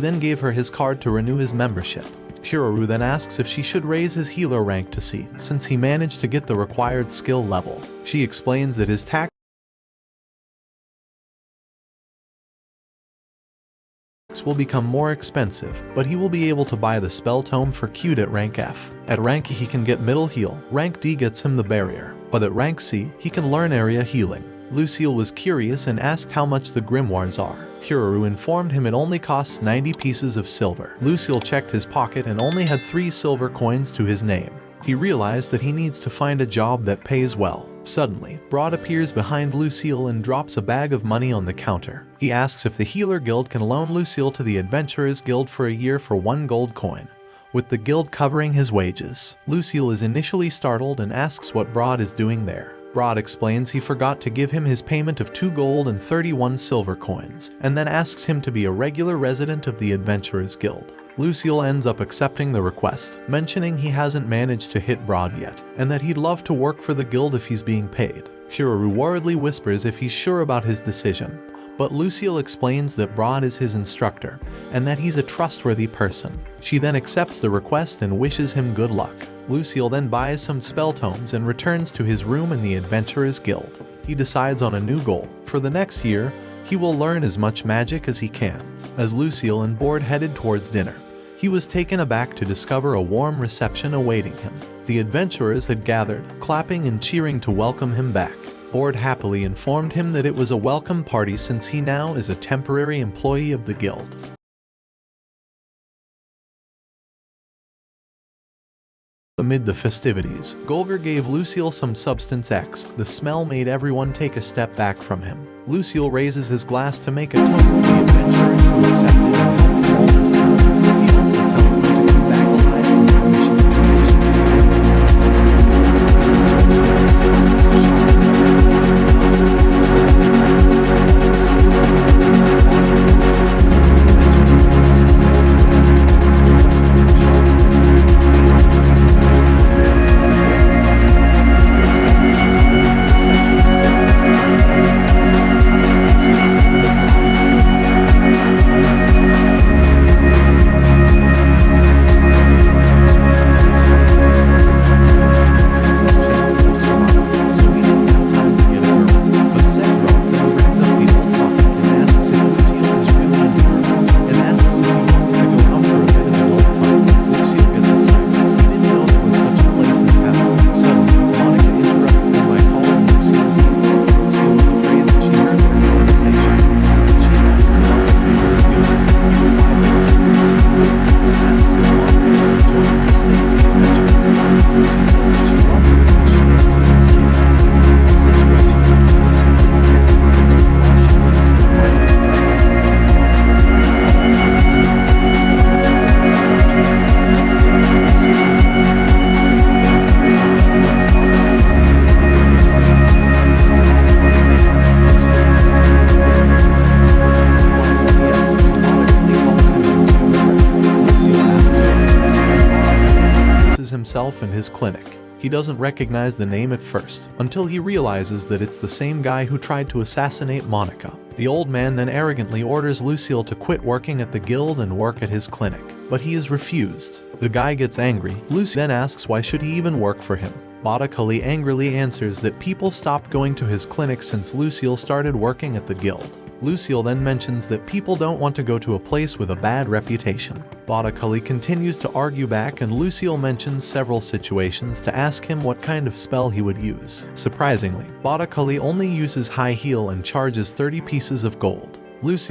then gave her his card to renew his membership. Kururu then asks if she should raise his healer rank to C, since he managed to get the required skill level. She explains that his tactics will become more expensive, but he will be able to buy the spell tome for Cute at rank F. At rank E he can get middle heal, rank D gets him the barrier, but at rank C he can learn area healing. Lucille was curious and asked how much the grimoires are. Kururu informed him it only costs 90 pieces of silver. Lucille checked his pocket and only had 3 silver coins to his name. He realized that he needs to find a job that pays well. Suddenly, Broad appears behind Lucille and drops a bag of money on the counter. He asks if the Healer Guild can loan Lucille to the Adventurers Guild for a year for 1 gold coin, with the guild covering his wages. Lucille is initially startled and asks what Broad is doing there. Broad explains he forgot to give him his payment of 2 gold and 31 silver coins, and then asks him to be a regular resident of the Adventurers Guild. Lucille ends up accepting the request, mentioning he hasn't managed to hit Broad yet, and that he'd love to work for the guild if he's being paid. Kururu worriedly whispers if he's sure about his decision, but Lucille explains that Broad is his instructor, and that he's a trustworthy person. She then accepts the request and wishes him good luck. Lucille then buys some spell tomes and returns to his room in the Adventurers Guild. He decides on a new goal. For the next year, he will learn as much magic as he can. As Lucille and Board headed towards dinner, he was taken aback to discover a warm reception awaiting him. The adventurers had gathered, clapping and cheering to welcome him back. Board happily informed him that it was a welcome party since he now is a temporary employee of the guild. Amid the festivities, Golger gave Lucille some Substance X. The smell made everyone take a step back from him. Lucille raises his glass to make a toast to the adventurers who accepted him all this time. He also tells them to come back alive from their missions. Himself in his clinic. He doesn't recognize the name at first, until he realizes that it's the same guy who tried to assassinate Monica. The old man then arrogantly orders Lucille to quit working at the guild and work at his clinic, but he is refused. The guy gets angry. Lucille then asks why should he even work for him. Botticelli angrily answers that people stopped going to his clinic since Lucille started working at the guild. Lucille then mentions that people don't want to go to a place with a bad reputation. Botticelli continues to argue back and Lucille mentions several situations to ask him what kind of spell he would use. Surprisingly, Botticelli only uses high heal and charges 30 pieces of gold. Lucille